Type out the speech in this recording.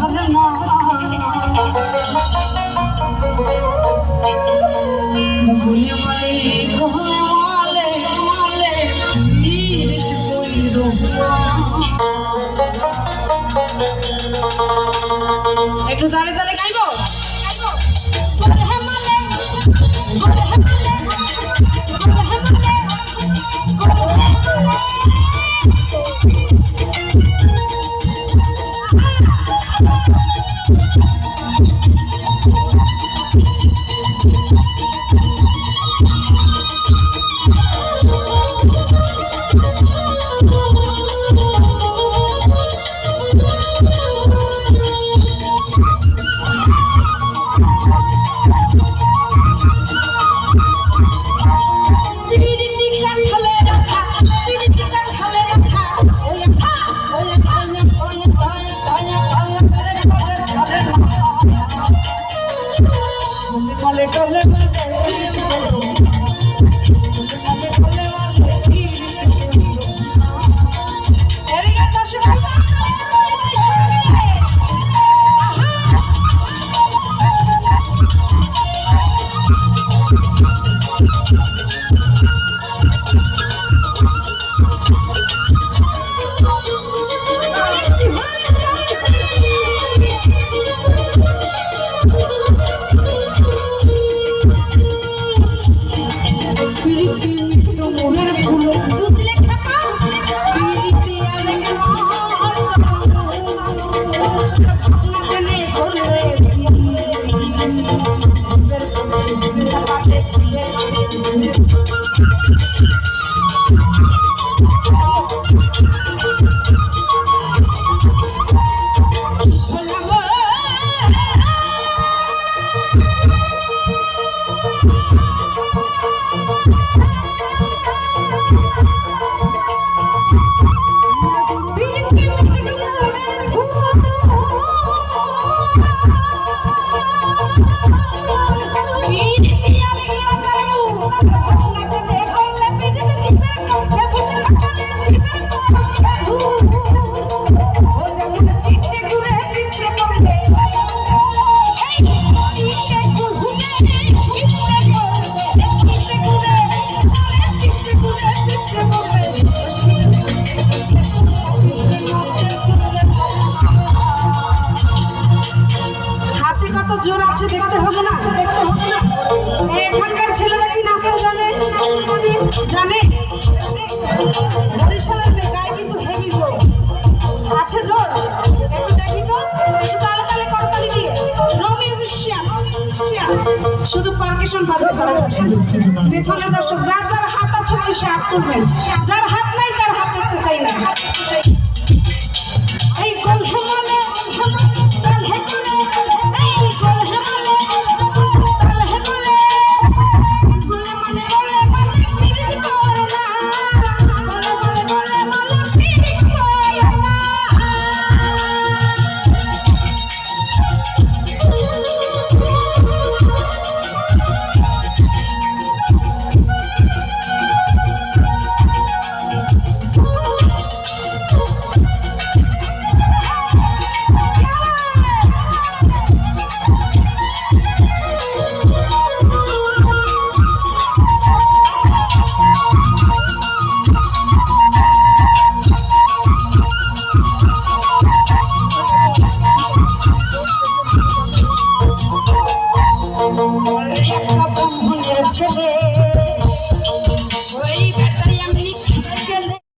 झरना गोले माले पीरित कोई रोना একটু তালে তালে গাইবো জোর আছে দেখতে হবে না এখানকার ছেলেরা কি নাচতে জানে বরিশালের মেয়ে কিন্তু হেভি জোর আছে জোর একটু দেখি তো একটু তালে তালে করতালি দিয়ে নো মিউজিশিয়ান শুধু পারকাশন বাজাতে তারা পেছনের দর্শক যার যার হাত আছে সে হাত তুলবেন যার হাত নাই তার হাত দেখতে চাই না এই গোলহামালে ছেলে